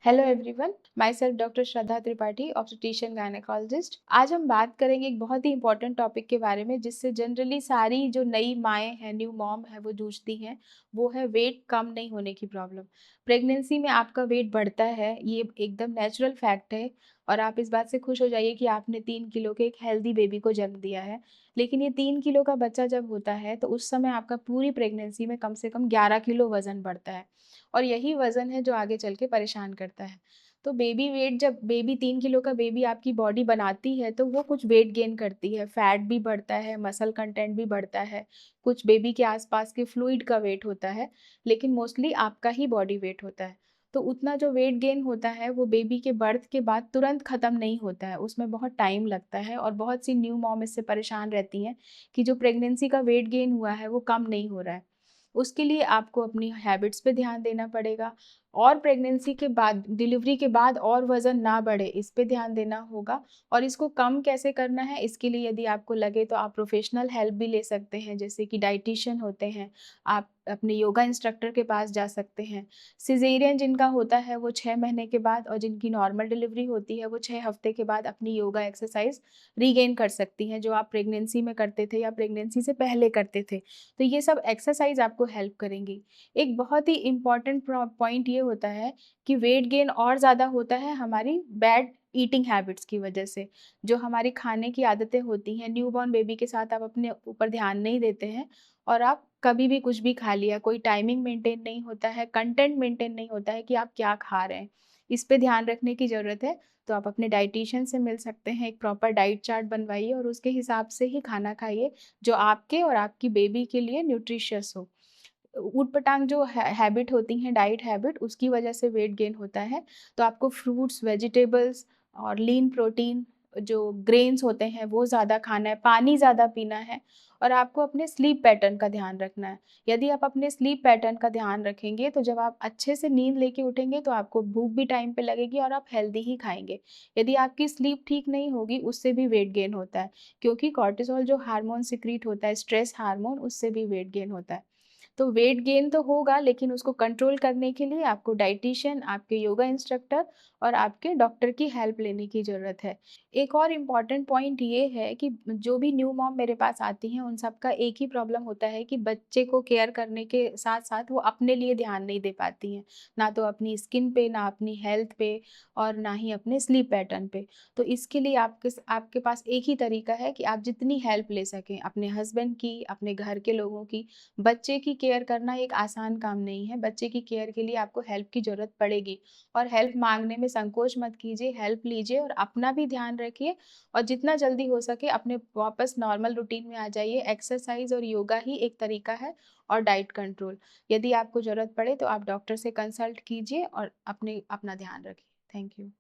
Hello everyone, my self doctor Shraddha Tripathi, obstetrician gynaecologist. आज हम बात करेंगे एक बहुत ही इंपॉर्टेंट टॉपिक के बारे में जिससे जनरली सारी जो नई माएँ हैं, न्यू मॉम है, वो जूझती हैं। वो है वेट कम नहीं होने की प्रॉब्लम। प्रेगनेंसी में आपका वेट बढ़ता है, ये एकदम नेचुरल फैक्ट है। और आप इस बात से खुश हो जाइए कि आपने 3 किलो के एक हेल्दी बेबी को जन्म दिया है। लेकिन ये 3 किलो का बच्चा जब होता है तो उस समय आपका पूरी प्रेगनेंसी में कम से कम 11 किलो वजन बढ़ता है। और यही वज़न है जो आगे चल के परेशान करता है। तो बेबी वेट, जब बेबी 3 किलो का बेबी आपकी बॉडी बनाती है तो वो कुछ वेट गेन करती है, फैट भी बढ़ता है, मसल कंटेंट भी बढ़ता है, कुछ बेबी के आसपास के फ्लूइड का वेट होता है, लेकिन मोस्टली आपका ही बॉडी वेट होता है। तो उतना जो वेट गेन होता है वो बेबी के बर्थ के बाद तुरंत ख़त्म नहीं होता है, उसमें बहुत टाइम लगता है और बहुत सी न्यू मॉम इससे परेशान रहती हैं कि जो प्रेगनेंसी का वेट गेन हुआ है वो कम नहीं हो रहा है। उसके लिए आपको अपनी हैबिट्स पे ध्यान देना पड़ेगा और प्रेगनेंसी के बाद, डिलीवरी के बाद और वज़न ना बढ़े, इस पे ध्यान देना होगा। और इसको कम कैसे करना है, इसके लिए यदि आपको लगे तो आप प्रोफेशनल हेल्प भी ले सकते हैं, जैसे कि डाइटिशियन होते हैं, आप अपने योगा इंस्ट्रक्टर के पास जा सकते हैं। सिज़ेरियन जिनका होता है वो 6 महीने के बाद, और जिनकी नॉर्मल डिलीवरी होती है वो 6 हफ्ते के बाद अपनी योगा एक्सरसाइज रीगेन कर सकती हैं, जो आप प्रेगनेंसी में करते थे या प्रेगनेंसी से पहले करते थे। तो ये सब एक्सरसाइज आपको हेल्प करेंगी। एक बहुत ही इम्पॉर्टेंट पॉइंट ये होता है कि वेट गेन और ज़्यादा होता है हमारी बैड ईटिंग हैबिट्स की वजह से। जो हमारी खाने की आदतें होती हैं, न्यूबॉर्न बेबी के साथ आप अपने ऊपर ध्यान नहीं देते हैं और आप कभी भी कुछ भी खा लिया, कोई टाइमिंग मेंटेन नहीं होता है, कंटेंट मेंटेन नहीं होता है कि आप क्या खा रहे हैं। इस पे ध्यान रखने की ज़रूरत है। तो आप अपने डाइटिशियन से मिल सकते हैं, एक प्रॉपर डाइट चार्ट बनवाइए और उसके हिसाब से ही खाना खाइए जो आपके और आपकी बेबी के लिए न्यूट्रिशियस हो। ऊट-पटांग जो हैबिट होती हैं, डाइट हैबिट, उसकी वजह से वेट गेन होता है। तो आपको फ्रूट्स, वेजिटेबल्स और लीन प्रोटीन, जो ग्रेन्स होते हैं, वो ज़्यादा खाना है, पानी ज़्यादा पीना है और आपको अपने स्लीप पैटर्न का ध्यान रखना है। यदि आप अपने स्लीप पैटर्न का ध्यान रखेंगे तो जब आप अच्छे से नींद लेके उठेंगे तो आपको भूख भी टाइम पे लगेगी और आप हेल्दी ही खाएँगे। यदि आपकी स्लीप ठीक नहीं होगी, उससे भी वेट गेन होता है, क्योंकि कॉर्टिसोल जो हार्मोन सिक्रीट होता है, स्ट्रेस हार्मोन, उससे भी वेट गेन होता है। तो वेट गेन तो होगा, लेकिन उसको कंट्रोल करने के लिए आपको डाइटिशियन, आपके योगा इंस्ट्रक्टर और आपके डॉक्टर की हेल्प लेने की ज़रूरत है। एक और इम्पॉर्टेंट पॉइंट ये है कि जो भी न्यू मॉम मेरे पास आती हैं, उन सबका एक ही प्रॉब्लम होता है कि बच्चे को केयर करने के साथ-साथ वो अपने लिए ध्यान नहीं दे पाती हैं। ना तो अपनी स्किन पे, ना अपनी हेल्थ पे और ना ही अपने स्लीप पैटर्न पे। तो इसके लिए आपके पास एक ही तरीका है कि आप जितनी हेल्प ले सकें, अपने हस्बैंड की, अपने घर के लोगों की। बच्चे की केयर करना एक आसान काम नहीं है। बच्चे की केयर के लिए आपको हेल्प की ज़रूरत पड़ेगी और हेल्प माँगने में संकोच मत कीजिए, हेल्प लीजिए और अपना भी ध्यान रखिए और जितना जल्दी हो सके अपने वापस नॉर्मल रूटीन में आ जाइए। एक्सरसाइज़ और योगा ही एक तरीका है और डाइट कंट्रोल। यदि आपको ज़रूरत पड़े तो आप डॉक्टर से कंसल्ट कीजिए और अपना ध्यान रखिए। Thank you.